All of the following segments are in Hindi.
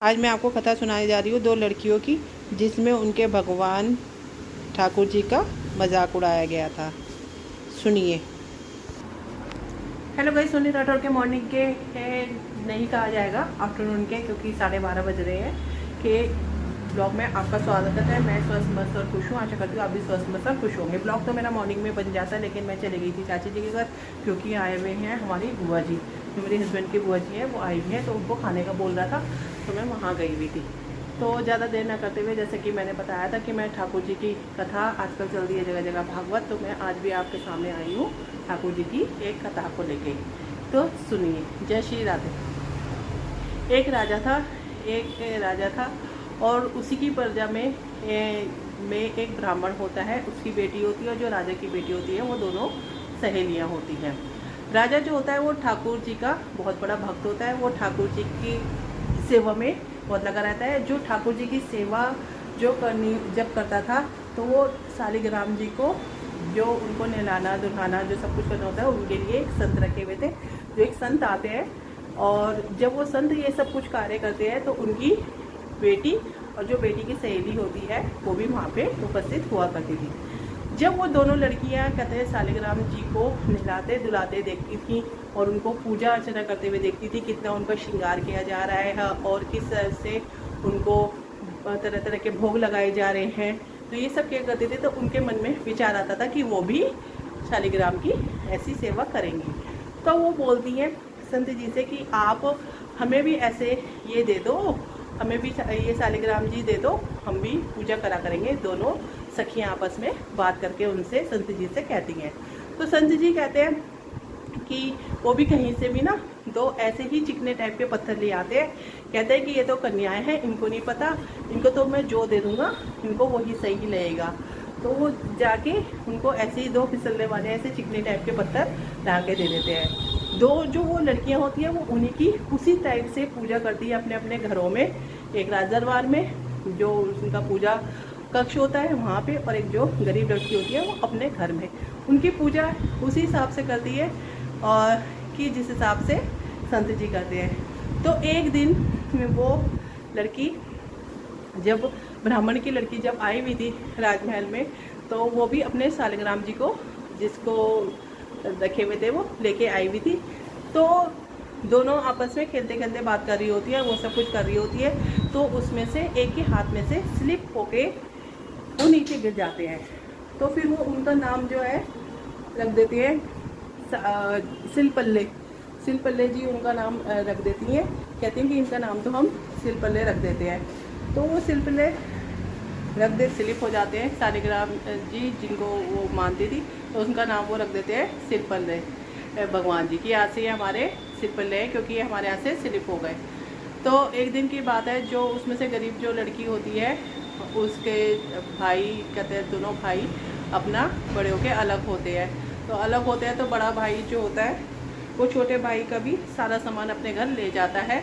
आज मैं आपको कथा सुनाई जा रही हूँ 2 लड़कियों की, जिसमें उनके भगवान ठाकुर जी का मजाक उड़ाया गया था। सुनिए। हेलो गाइस, सोनी राठौर के मॉर्निंग के नहीं कहा जाएगा, आफ्टरनून के, क्योंकि 12:30 बज रहे हैं कि ब्लॉग में आपका स्वागत है। मैं स्वस्थ मस्त और खुश हूँ। आशा करती हूँ आप भी स्वस्थ मस्त और खुश होंगे। ब्लॉग तो मेरा मॉर्निंग में बन जाता है, लेकिन मैं चली गई थी चाची जी के घर, क्योंकि आए हुए हैं हमारी बुआ जी, जो मेरे हस्बैंड की बुआ जी है, वो आई हुई है, तो उनको खाने का बोल रहा था, तो मैं वहाँ गई हुई थी। तो ज़्यादा देर ना करते हुए, जैसे कि मैंने बताया था कि मैं ठाकुर जी की कथा आजकल चल रही है जगह जगह भागवत, तो मैं आज भी आपके सामने आई हूँ ठाकुर जी की एक कथा को लेके। तो सुनिए। जय श्री राधे। एक राजा था और उसी की प्रजा में एक ब्राह्मण होता है, उसकी बेटी होती है, और जो राजा की बेटी होती है वो दोनों सहेलियाँ होती हैं। राजा जो होता है वो ठाकुर जी का बहुत बड़ा भक्त होता है। वो ठाकुर जी की सेवा में बहुत लगा रहता है। जो ठाकुर जी की सेवा जब करता था, तो वो शालिग्राम जी को, जो उनको नहलाना दुल्हाना जो सब कुछ करना होता है, उनके लिए एक संत रखे हुए थे। जो एक संत आते हैं, और जब वो संत ये सब कुछ कार्य करते हैं, तो उनकी बेटी और जो बेटी की सहेली होती है वो भी वहाँ पे उपस्थित हुआ करती थी। जब वो दोनों लड़कियाँ कहते हैं शालिग्राम जी को नहलाते दुलाते देखती थी, और उनको पूजा अर्चना करते हुए देखती थी, कितना उनका श्रृंगार किया जा रहा है और किस तरह से उनको तरह तरह के भोग लगाए जा रहे हैं, तो ये सब क्या करते थे, तो उनके मन में विचार आता था कि वो भी शालिग्राम की ऐसी सेवा करेंगी। तो वो बोलती हैं संत जी से कि आप हमें भी ऐसे ये दे दो, हमें भी ये शालिग्राम जी दे दो, हम भी पूजा करा करेंगे। दोनों सखियाँ आपस में बात करके उनसे संत जी से कहती हैं। तो संत जी कहते हैं कि वो भी कहीं से भी ना 2 ऐसे ही चिकने टाइप के पत्थर ले आते हैं। कहते हैं कि ये तो कन्याएं हैं, इनको नहीं पता, इनको तो मैं जो दे दूंगा इनको वही सही लगेगा। तो वो जाके उनको ऐसे ही 2 फिसलने वाले ऐसे चिकने टाइप के पत्थर ला के दे देते हैं। 2 जो वो लड़कियां होती हैं, वो उन्हीं की उसी टाइप से पूजा करती है अपने अपने घरों में। एक राजदरबार में जो उनका पूजा कक्ष होता है वहाँ पे, और एक जो गरीब लड़की होती है वो अपने घर में उनकी पूजा उसी हिसाब से करती है, और कि जिस हिसाब से संत जी करते हैं। तो एक दिन वो लड़की, जब ब्राह्मण की लड़की जब आई हुई थी राजमहल में, तो वो भी अपने शालिग्राम जी को, जिसको रखे हुए थे, वो लेके आई हुई थी। तो दोनों आपस में खेलते खेलते बात कर रही होती है, वो सब कुछ कर रही होती है। तो उसमें से एक के हाथ में से स्लिप होके वो नीचे गिर जाते हैं। तो फिर वो उनका नाम जो है रख देती हैं सिलपल्ले जी उनका नाम रख देती हैं। कहती हैं कि इनका नाम तो हम सिलपल्ले रख देते हैं। तो वो सिलपल्ले स्लिप हो जाते हैं। शालिग्राम जी जिनको वो मानती थी, तो उनका नाम वो रख देते हैं सिलपल्ले भगवान जी की। यहाँ से हमारे सिलपल्ले हैं, क्योंकि ये हमारे यहाँ से स्लिप हो गए। तो एक दिन की बात है, जो उसमें से गरीब जो लड़की होती है, उसके भाई, कहते हैं दोनों भाई अपना बड़े होके अलग होते हैं। तो अलग होते हैं, तो बड़ा भाई जो होता है वो छोटे भाई का भी सारा सामान अपने घर ले जाता है,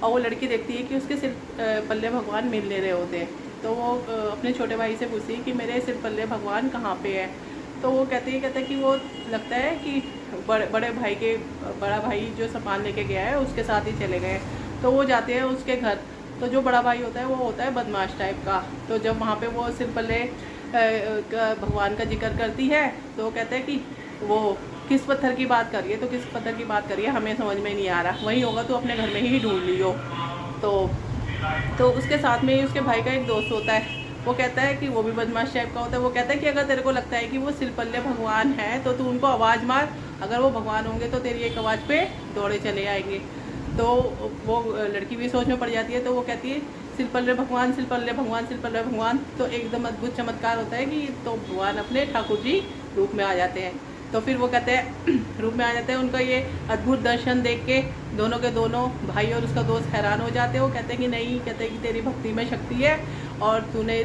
और वो लड़की देखती है कि उसके सिर पल्ले भगवान मिल ले रहे होते हैं। तो वो अपने छोटे भाई से पूछती है कि मेरे सिर पल्ले भगवान कहाँ पे है। तो वो कहते हैं कि वो लगता है कि बड़ा भाई जो सामान लेके गया है उसके साथ ही चले गए। तो वो जाते हैं उसके घर। तो जो बड़ा भाई होता है वो होता है बदमाश टाइप का। तो जब वहाँ पे वो सिर पल्ले भगवान का जिक्र करती है, तो वो कहते हैं कि वो किस पत्थर की बात कर रही है, तो किस पत्थर की बात कर रही है हमें समझ में नहीं आ रहा, वही होगा तो अपने घर में ही ढूंढ लियो। तो उसके साथ में ही उसके भाई का एक दोस्त होता है, वो कहता है कि वो भी बदमाश टाइप का होता है। वो कहता है कि अगर तेरे को लगता है कि वो सिलपल्ले भगवान है, तो तू उनको आवाज़ मार, अगर वो भगवान होंगे तो तेरी एक आवाज़ पे दौड़े चले आएंगे। तो वो लड़की भी सोच में पड़ जाती है। तो वो कहती है सिलपल्ले भगवान, सिलपल्ले भगवान, सिलपल्ले भगवान। तो एकदम अद्भुत चमत्कार होता है कि तो भगवान अपने ठाकुर जी रूप में आ जाते हैं। तो फिर वो कहते हैं रूप में आ जाते हैं। उनका ये अद्भुत दर्शन देख के दोनों के दोनों भाई और उसका दोस्त हैरान हो जाते हैं। वो कहते हैं कि नहीं, कहते हैं कि तेरी भक्ति में शक्ति है, और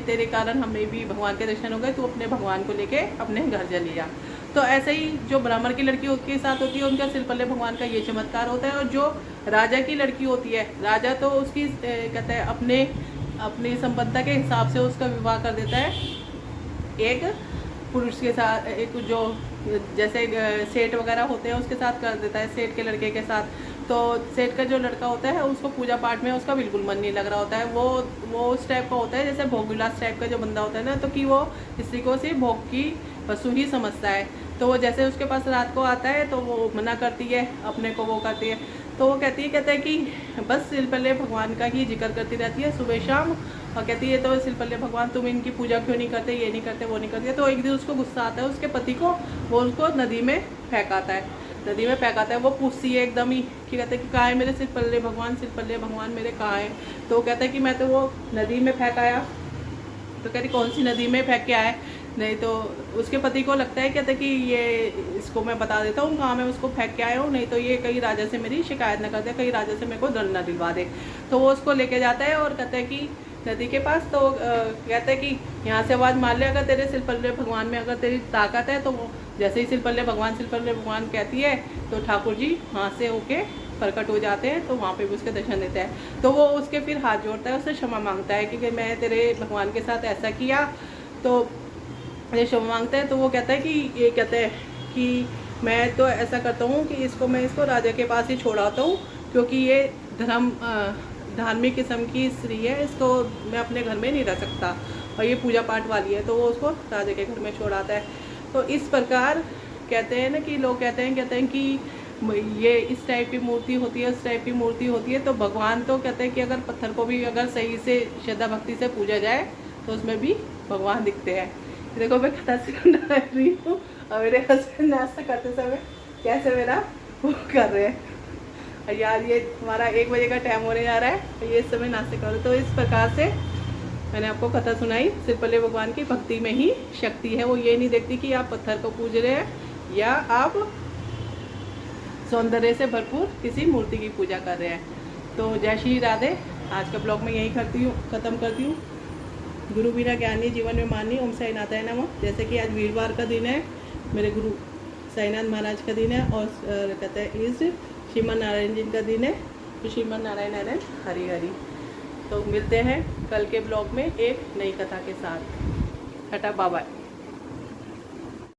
तेरे कारण हमें भी भगवान के दर्शन हो गए, तू अपने भगवान को लेके अपने घर चली जा। तो ऐसे ही जो ब्राह्मण की लड़की के साथ होती है, उनका सिलपल्ले भगवान का ये चमत्कार होता है। और जो राजा की लड़की होती है, राजा तो उसकी कहते हैं अपनी संपत्ति के हिसाब से उसका विवाह कर देता है एक पुरुष के साथ, एक जो जैसे सेठ वगैरह होते हैं उसके साथ कर देता है, सेठ के लड़के के साथ। तो सेठ का जो लड़का होता है उसको पूजा पाठ में उसका बिल्कुल मन नहीं लग रहा होता है। वो उस टाइप का होता है जैसे भोग विलास टाइप का जो बंदा होता है ना, तो कि वो स्त्री को सिर्फ भोग की वस्तु ही समझता है। तो वो जैसे उसके पास रात को आता है तो वो मना करती है, अपने को वो करती है। तो वो कहता है कि बस सिलपल्ले भगवान का ही जिक्र करती रहती है सुबह शाम, और कहती है तो सिलपल्ले भगवान तुम इनकी पूजा क्यों नहीं करते, ये नहीं करते, वो नहीं करते। तो एक दिन उसको गुस्सा आता है उसके पति को, वो उसको नदी में फेंकाता है। नदी में फेंकाता है, वो पूछती है एकदम ही कि कहते हैं कि कहाँ है मेरे सिलपल्ले भगवान मेरे कहाँ है। तो वो कहता है कि मैं तो वो नदी में फेंकाया। तो कहती कौन सी नदी में फेंक के आए। नहीं तो उसके पति को लगता है, कहते कि ये इसको मैं बता देता हूँ कहाँ मैं उसको फेंक के आया हूँ, नहीं तो ये कहीं राजा से मेरी शिकायत न कर दे, कहीं राजा से मेरे को दंड न दिलवा दे। तो वो उसको लेके जाता है और कहता है कि नदी के पास, तो कहता है कि यहाँ से आवाज़ मार ले अगर तेरे सिलपल्ले भगवान में अगर तेरी ताकत है। तो वो जैसे ही सिलपल्ले भगवान कहती है तो ठाकुर जी वहाँ से होके प्रकट हो जाते हैं। तो वहाँ पे भी उसके दर्शन देते हैं। तो वो उसके फिर हाथ जोड़ता है, उससे क्षमा मांगता है कि मैं तेरे भगवान के साथ ऐसा किया, तो ये क्षमा मांगता है। तो वो कहता है कि ये कहते हैं कि मैं तो ऐसा करता हूँ कि मैं इसको राजा के पास ही छोड़ाता हूँ, क्योंकि ये धार्मिक किस्म की स्त्री है, इसको मैं अपने घर में नहीं रह सकता, और ये पूजा पाठ वाली है। तो वो उसको राजा के घर में छोड़ाता है। तो इस प्रकार कहते हैं ना कि लोग कहते हैं कि ये इस टाइप की मूर्ति होती है, उस टाइप की मूर्ति होती है। तो भगवान तो कहते हैं कि अगर पत्थर को भी अगर सही से श्रद्धा भक्ति से पूजा जाए तो उसमें भी भगवान दिखते हैं। देखो मैं कथा से रही हूँ और मेरे हस्बैंड नाश्ता करते समय कैसे मेरा वो कर रहे हैं। और यार ये हमारा 1 बजे का टाइम होने जा रहा है और ये इस समय नाश्ते करो। तो इस प्रकार से मैंने आपको कथा सुनाई। सिलपल्ले भगवान की भक्ति में ही शक्ति है। वो ये नहीं देखती कि आप पत्थर को पूज रहे हैं या आप सौंदर्य से भरपूर किसी मूर्ति की पूजा कर रहे हैं। तो जय श्री राधे। आज का ब्लॉग मैं यही ख़त्म करती हूँ। गुरु बिना ज्ञानी जीवन में मानी। ओम साईनाथाय नमः। जैसे कि आज वीरवार का दिन है, मेरे गुरु साईनाथ महाराज का दिन है, और कहते हैं इस श्रीमन नारायण जी का दिन है। तो श्रीमन नारायण हरि हरि। तो मिलते हैं कल के ब्लॉग में एक नई कथा के साथ। Ta-ta bye bye.